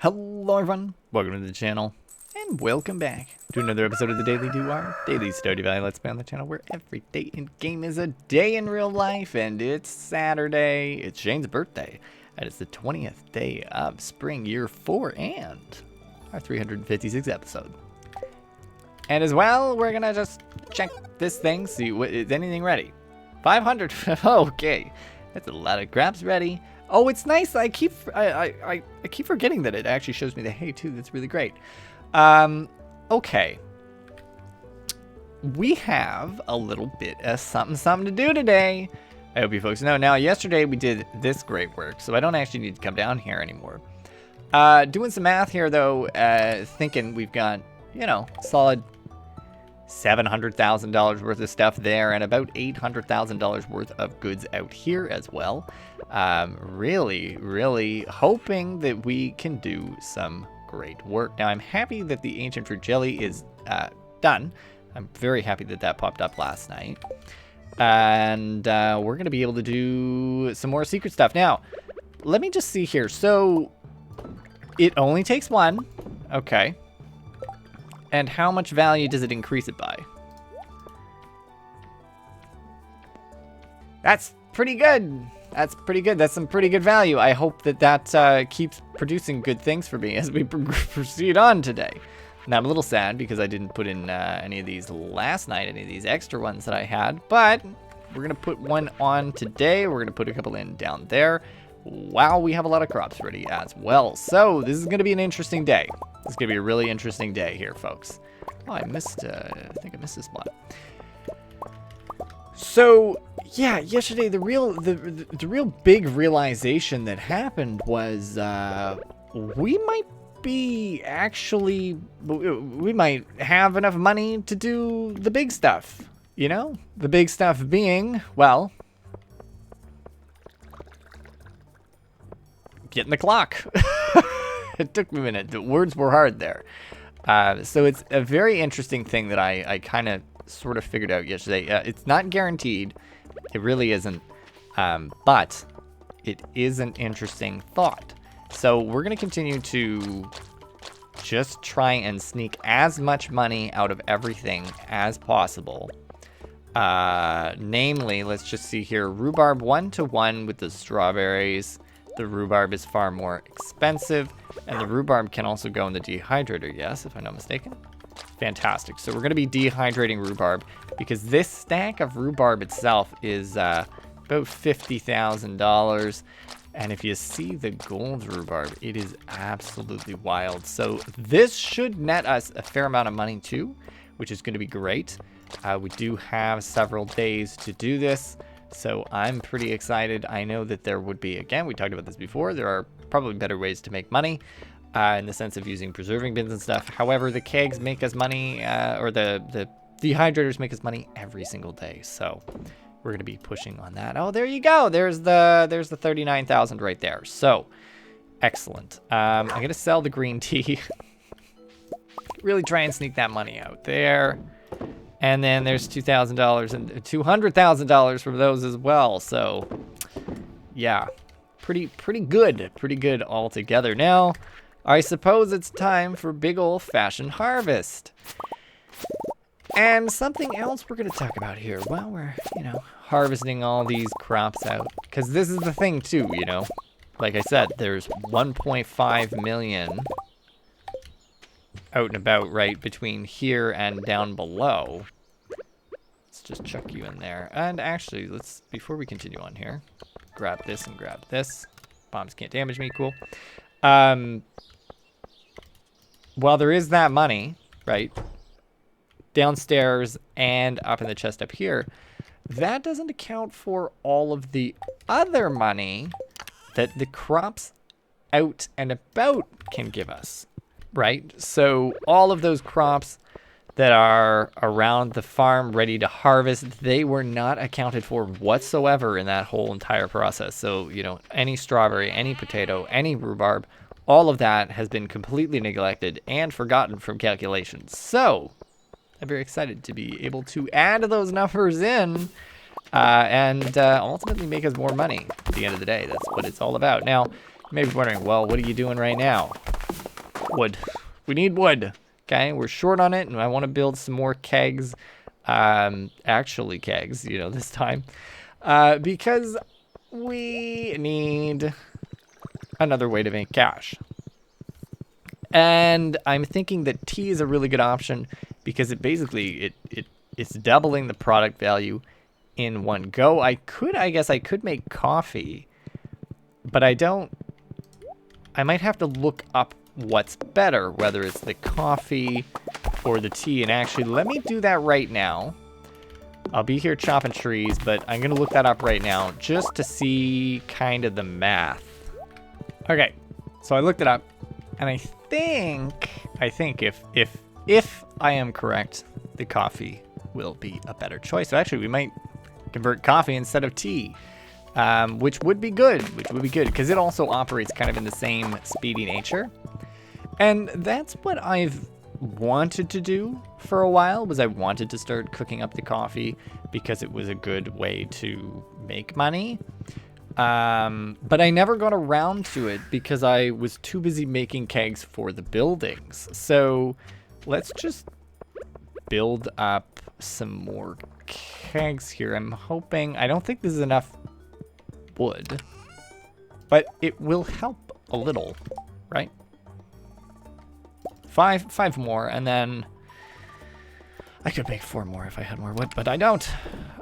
Hello everyone, welcome to the channel, and welcome back to another episode of the Daily Do Our Daily Stardew Valley Let's Play on the channel, where every day in game is a day in real life, and it's Saturday, it's Shane's birthday, and it's the 20th day of spring year 4 and our 356th episode. And as well, we're gonna just check this thing, see is anything ready. 500, okay, that's a lot of grabs ready. Oh, it's nice. I keep forgetting that it actually shows me the hay too. That's really great. Okay. We have a little bit of something to do today. I hope you folks know. Now, yesterday we did this great work, so I don't actually need to come down here anymore. Doing some math here though, thinking we've got, solid $700,000 worth of stuff there and about $800,000 worth of goods out here as well. Really hoping that we can do some great work. Now, I'm happy that the ancient fruit jelly is done. I'm very happy that that popped up last night. And we're going to be able to do some more secret stuff. Now, let me just see here. So, it only takes one. Okay. And how much value does it increase it by? That's pretty good. That's pretty good. That's some pretty good value. I hope that that keeps producing good things for me as we proceed on today. Now, I'm a little sad because I didn't put in any of these last night, any of these extra ones that I had. But we're going to put one on today. We're going to put a couple in down there. Wow, we have a lot of crops ready as well. So this is going to be an interesting day. It's going to be a really interesting day here, folks. Oh, I think I missed this spot. So, yeah, yesterday the real big realization that happened was we might have enough money to do the big stuff. The big stuff being, well, getting the clock. It took me a minute. The words were hard there. So it's a very interesting thing that I kind of sort of figured out yesterday. It's not guaranteed. It really isn't. But it is an interesting thought. So we're going to continue to just try and sneak as much money out of everything as possible. Namely, let's just see here. Rhubarb 1-to-1 with the strawberries. The rhubarb is far more expensive, and the rhubarb can also go in the dehydrator, yes, if I'm not mistaken. Fantastic. So we're going to be dehydrating rhubarb because this stack of rhubarb itself is about $50,000. And if you see the gold rhubarb, it is absolutely wild. So this should net us a fair amount of money too, which is going to be great. We do have several days to do this. So I'm pretty excited. I know that there would be, again, we talked about this before, there are probably better ways to make money in the sense of using preserving bins and stuff. However, the kegs make us money, or the dehydrators make us money every single day. So we're going to be pushing on that. Oh, there you go. There's the 39,000 right there. So excellent. I'm going to sell the green tea. Really try and sneak that money out there. And then there's $2,000 and $200,000 from those as well. So, yeah, pretty good altogether. Now, I suppose it's time for big old-fashioned harvest. And something else we're going to talk about here while we're, harvesting all these crops out. Because this is the thing, too, Like I said, there's 1.5 million out and about right between here and down below. Let's just chuck you in there. And actually, before we continue on here, grab this and grab this. Bombs can't damage me, cool. While there is that money, right, downstairs and up in the chest up here, that doesn't account for all of the other money that the crops out and about can give us. Right, so all of those crops that are around the farm ready to harvest, they were not accounted for whatsoever in that whole entire process. So, any strawberry, any potato, any rhubarb, all of that has been completely neglected and forgotten from calculations. So, I'm very excited to be able to add those numbers in and ultimately make us more money at the end of the day. That's what it's all about. Now, you may be wondering, well, what are you doing right now? Wood. We need wood. Okay, we're short on it, and I want to build some more kegs. Actually kegs, you know, this time. Because we need another way to make cash. And I'm thinking that tea is a really good option because it basically, it's doubling the product value in one go. I guess I could make coffee, but I might have to look up what's better, whether it's the coffee or the tea. And actually, let me do that right now. I'll be here chopping trees, but I'm going to look that up right now just to see kind of the math. Okay, so I looked it up, and I think if I am correct, the coffee will be a better choice. So actually, we might convert coffee instead of tea, which would be good, because it also operates kind of in the same speedy nature. And that's what I've wanted to do for a while, was I wanted to start cooking up the coffee because it was a good way to make money. But I never got around to it because I was too busy making kegs for the buildings. So let's just build up some more kegs here. I'm hoping, I don't think this is enough wood, but it will help a little, right? Five more, and then I could make 4 more if I had more wood, but I don't.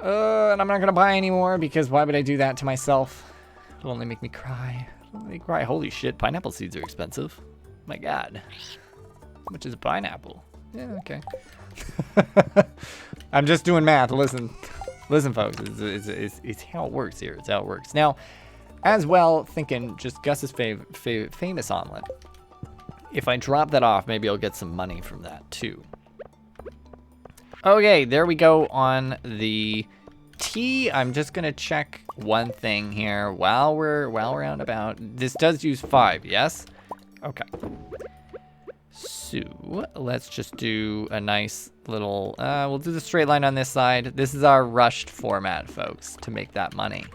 And I'm not gonna buy any more because why would I do that to myself? It'll only make me cry. It'll make me cry. Holy shit, pineapple seeds are expensive. My God. How much is a pineapple? Yeah, okay. I'm just doing math. Listen, folks. It's how it works here. It's how it works. Now, as well, thinking just Gus's famous omelet. If I drop that off, maybe I'll get some money from that too. Okay, there we go on the tea. I'm just gonna check one thing here while we're out about. This does use 5, yes? Okay. So let's just do a nice little. We'll do the straight line on this side. This is our rushed format, folks, to make that money.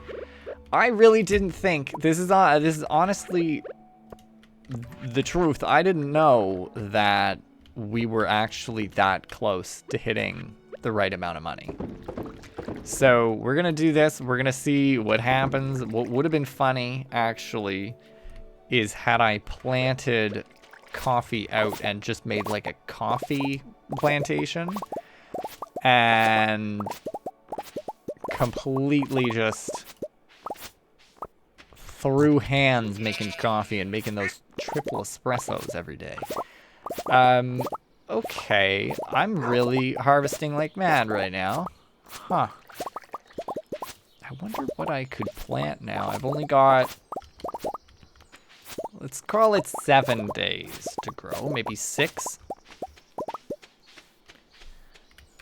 I really didn't think this is honestly the truth. I didn't know that we were actually that close to hitting the right amount of money. So we're gonna do this. We're gonna see what happens. What would have been funny, actually, is had I planted coffee out and just made like a coffee plantation and completely just threw hands making coffee and making those triple espressos every day. Okay, I'm really harvesting like mad right now. Huh. I wonder what I could plant now. I've only got, let's call it 7 days to grow, maybe 6.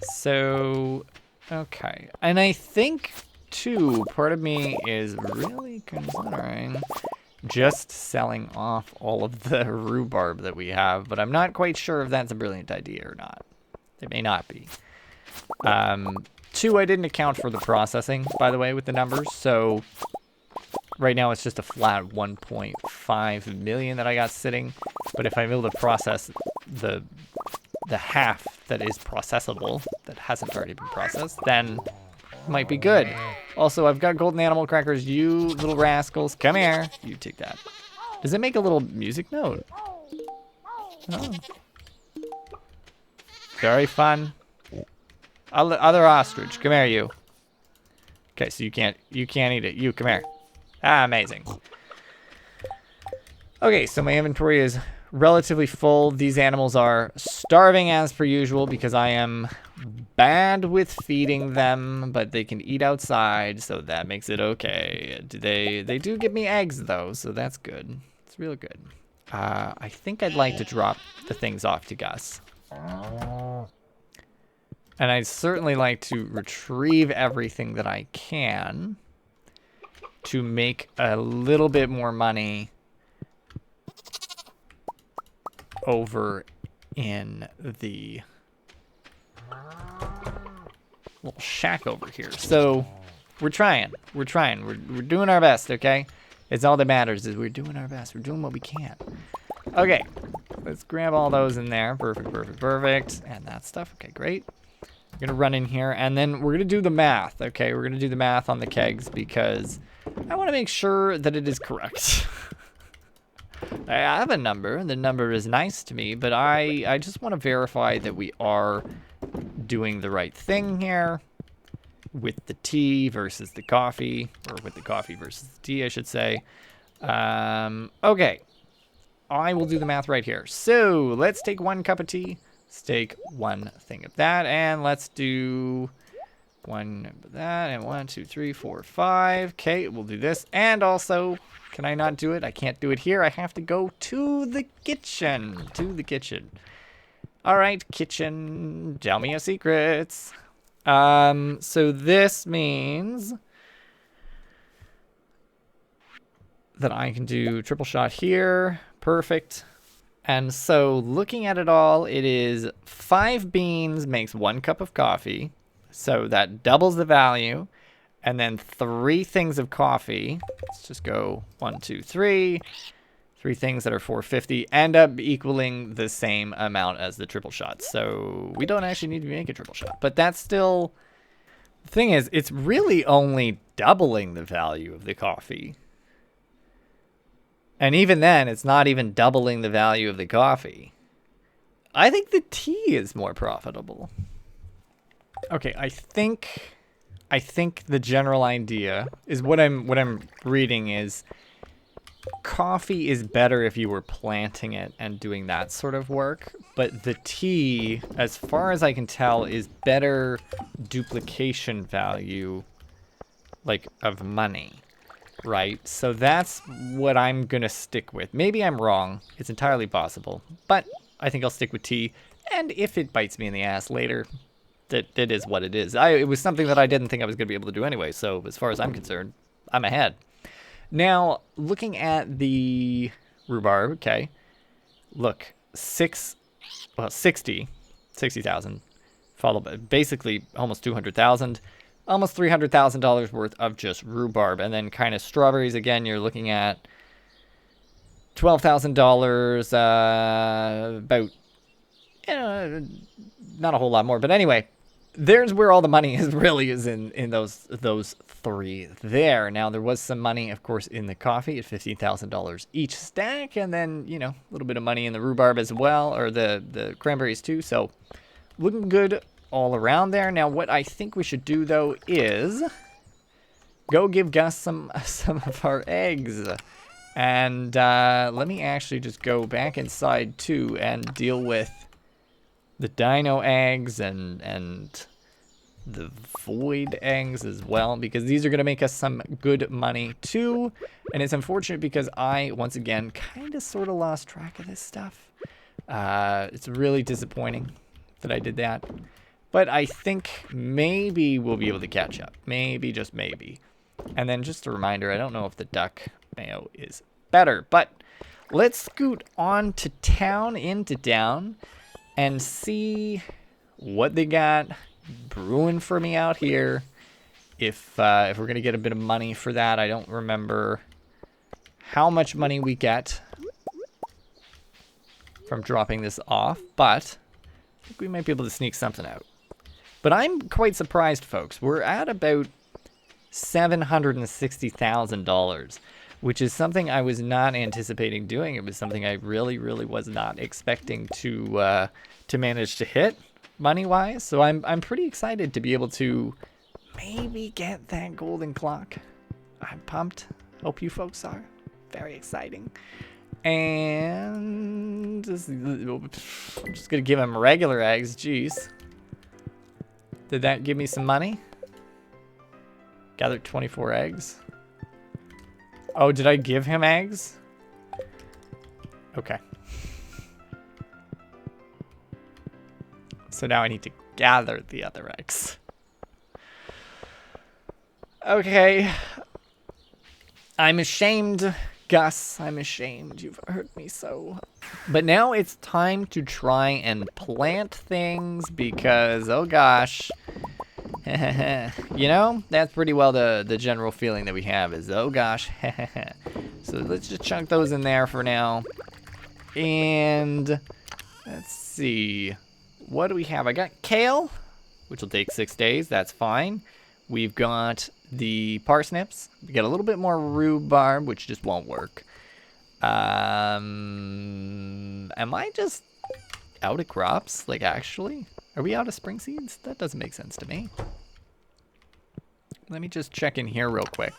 So, okay. And I think, too, part of me is really considering just selling off all of the rhubarb that we have, but I'm not quite sure if that's a brilliant idea or not. It may not be. 2, I didn't account for the processing, by the way, with the numbers, so right now it's just a flat 1.5 million that I got sitting, but if I'm able to process the half that is processable, that hasn't already been processed, then it might be good. Also, I've got golden animal crackers. You little rascals, come here. You take that. Does it make a little music note? Oh. Very fun. Other ostrich, come here, you. Okay, so you can't eat it. You, come here. Ah, amazing. Okay, so my inventory is relatively full. These animals are starving as per usual because I am bad with feeding them, but they can eat outside, so that makes it okay. They do give me eggs though, so that's good. It's real good. I think I'd like to drop the things off to Gus. And I'd certainly like to retrieve everything that I can to make a little bit more money over in the little shack over here. So we're trying. We're doing our best, okay? It's all that matters is we're doing our best. We're doing what we can. Okay. Let's grab all those in there. Perfect, perfect, perfect. And that stuff. Okay, great. We're going to run in here, and then we're going to do the math. Okay, we're going to do the math on the kegs because I want to make sure that it is correct. I have a number. The number is nice to me, but I just want to verify that we are doing the right thing here with the tea versus the coffee, or with the coffee versus the tea, I should say. Okay. I will do the math right here. So let's take 1 cup of tea. Let's take 1 thing of that, and let's do 1 of that, and 1, 2, 3, 4, 5. Okay, we'll do this. And also, can I not do it? I can't do it here. I have to go to the kitchen. To the kitchen. All right, kitchen. Tell me your secrets. So this means that I can do triple shot here. Perfect. And so looking at it all, it is 5 beans makes 1 cup of coffee. So that doubles the value. And then 3 things of coffee. Let's just go 1, 2, 3. 3 things that are 450 end up equaling the same amount as the triple shot. So we don't actually need to make a triple shot. But that's still... The thing is, it's really only doubling the value of the coffee. And even then, it's not even doubling the value of the coffee. I think the tea is more profitable. Okay, I think the general idea is what I'm reading is coffee is better if you were planting it and doing that sort of work, but the tea, as far as I can tell, is better duplication value, like, of money. Right, so that's what I'm gonna stick with. Maybe I'm wrong, it's entirely possible, but I think I'll stick with tea, and if it bites me in the ass later, it is what it is. It was something that I didn't think I was gonna be able to do anyway, so as far as I'm concerned, I'm ahead. Now, looking at the rhubarb, okay, look, 60,000, followed by basically almost 200,000. Almost $300,000 worth of just rhubarb. And then kind of strawberries, again, you're looking at $12,000, about, not a whole lot more. But anyway, there's where all the money is really is in those 3 there. Now, there was some money, of course, in the coffee at $15,000 each stack. And then, a little bit of money in the rhubarb as well, or the cranberries too. So, looking good all around there. Now, what I think we should do, though, is go give Gus some of our eggs. And let me actually just go back inside, too, and deal with the dino eggs and the void eggs as well, because these are going to make us some good money, too. And it's unfortunate because I, once again, kind of sort of lost track of this stuff. It's really disappointing that I did that. But I think maybe we'll be able to catch up. Maybe, just maybe. And then just a reminder, I don't know if the duck mayo is better. But let's scoot on to town, into town, and see what they got brewing for me out here. If we're going to get a bit of money for that. I don't remember how much money we get from dropping this off. But I think we might be able to sneak something out. But I'm quite surprised, folks. We're at about $760,000, which is something I was not anticipating doing. It was something I really, really was not expecting to manage to hit money-wise. So I'm pretty excited to be able to maybe get that golden clock. I'm pumped. Hope you folks are. Very exciting. And I'm just gonna give him regular eggs. Jeez. Did that give me some money? Gathered 24 eggs. Oh, did I give him eggs? Okay. So now I need to gather the other eggs. Okay. I'm ashamed, Gus. I'm ashamed. You've hurt me so. But now it's time to try and plant things because, oh gosh. That's pretty well the general feeling that we have is, oh gosh. So let's just chunk those in there for now. And let's see. What do we have? I got kale, which will take 6 days. That's fine. We've got the parsnips. We got a little bit more rhubarb, which just won't work. Am I just out of crops? Like, actually? Are we out of spring seeds? That doesn't make sense to me. Let me just check in here real quick.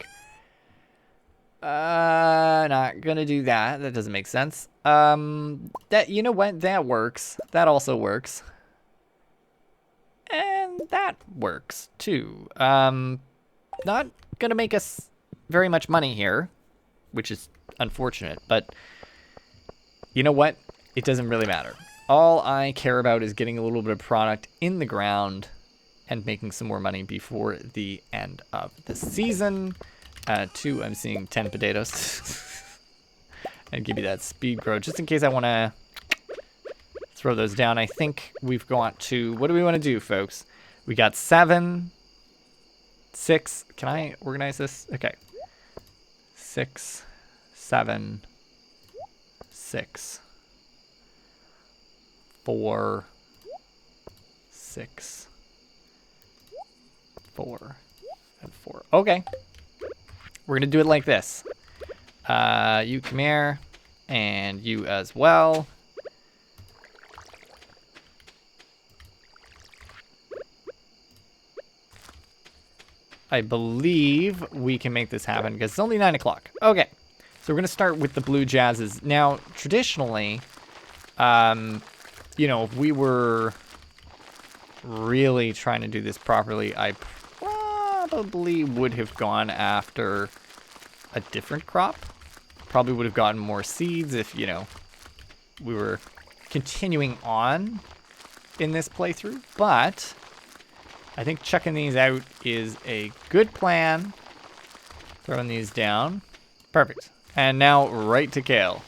Not gonna do that. That doesn't make sense. You know what? That works. That also works. And that works, too. Not gonna make us very much money here, which is unfortunate, but you know what? It doesn't really matter. All I care about is getting a little bit of product in the ground and making some more money before the end of the season. 2, I'm seeing 10 potatoes. And give me that speed growth, just in case I want to throw those down. I think we've got to, what do we want to do, folks? We got 7, 6. Can I organize this? Okay. 6, 7, 6, 4, 6, 4, and 4. Okay. We're going to do it like this. You come here, and you as well. I believe we can make this happen because it's only 9 o'clock. Okay. So we're going to start with the blue jazzes. Now, traditionally, you know, if we were really trying to do this properly, I probably would have gone after a different crop. Probably would have gotten more seeds if, you know, we were continuing on in this playthrough. But I think checking these out is a good plan. Throwing these down. Perfect. And now right to kale.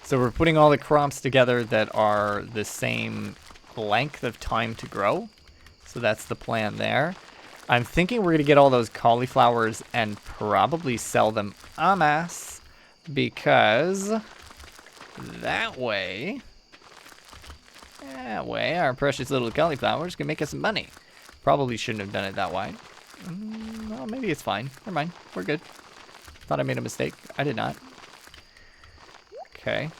So we're putting all the crops together that are the same length of time to grow. So that's the plan there. I'm thinking we're going to get all those cauliflowers and probably sell them en masse, because that way our precious little cauliflowers can make us some money. Probably shouldn't have done it that way. Well, maybe it's fine. Never mind. We're good. Thought I made a mistake. I did not. Okay.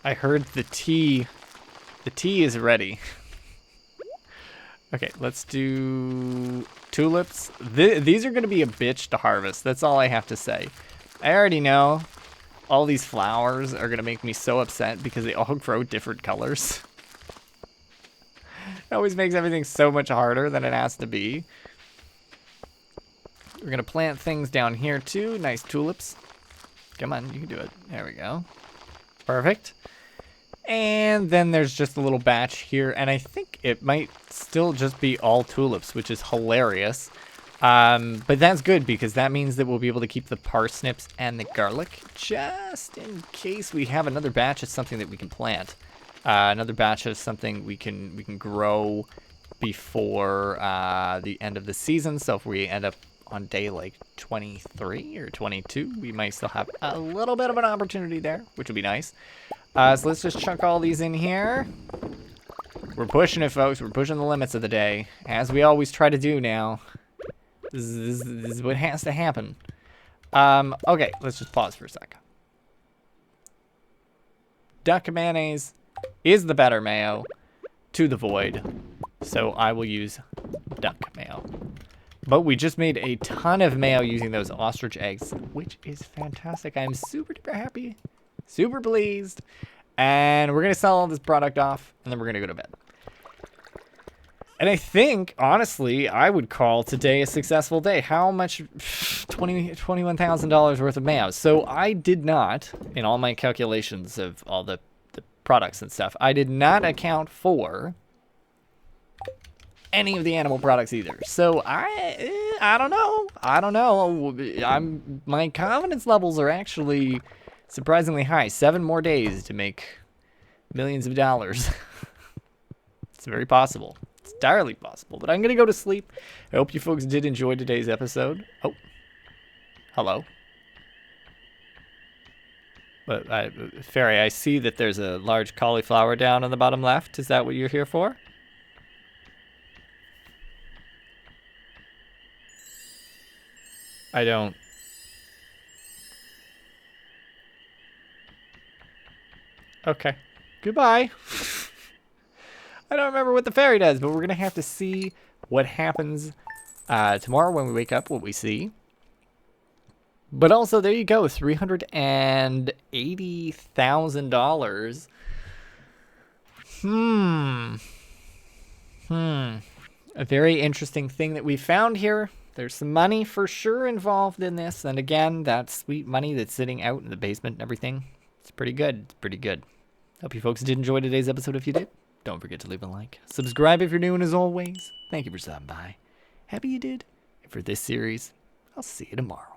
I heard the tea. The tea is ready. Okay, let's do tulips. These are going to be a bitch to harvest. That's all I have to say. I already know all these flowers are going to make me so upset because they all grow different colors. It always makes everything so much harder than it has to be. We're going to plant things down here too. Nice tulips. Come on, you can do it. There we go. Perfect. And then there's just a little batch here, and I think it might still just be all tulips, which is hilarious. But that's good, because that means that we'll be able to keep the parsnips and the garlic, just in case we have another batch of something that we can plant. Another batch of something we can grow before the end of the season. So if we end up on day like 23 or 22, we might still have a little bit of an opportunity there, which would be nice. So let's just chuck all these in here. We're pushing it, folks. We're pushing the limits of the day, as we always try to do now. This is what has to happen. Okay, let's just pause for a sec. Duck mayonnaise is the better mayo to the void, so I will use duck mayo. But we just made a ton of mayo using those ostrich eggs, which is fantastic. I'm super duper happy. Super pleased. And we're going to sell all this product off, and then we're going to go to bed. And I think, honestly, I would call today a successful day. How much? $21,000 worth of mayo. So I did not, in all my calculations of all the products and stuff, I did not account for any of the animal products either. So I don't know. I don't know. My confidence levels are actually surprisingly high. 7 more days to make millions of dollars. It's very possible. It's entirely possible. But I'm going to go to sleep. I hope you folks did enjoy today's episode. Oh. Hello. But Fairy, I see that there's a large cauliflower down on the bottom left. Is that what you're here for? I don't. Okay. Goodbye. I don't remember what the fairy does, but we're going to have to see what happens tomorrow when we wake up, what we see. But also, there you go, $380,000. A very interesting thing that we found here. There's some money for sure involved in this. And again, that sweet money that's sitting out in the basement and everything. It's pretty good. It's pretty good. Hope you folks did enjoy today's episode. If you did, don't forget to leave a like. Subscribe if you're new, and as always, thank you for stopping by. Happy you did. And for this series, I'll see you tomorrow.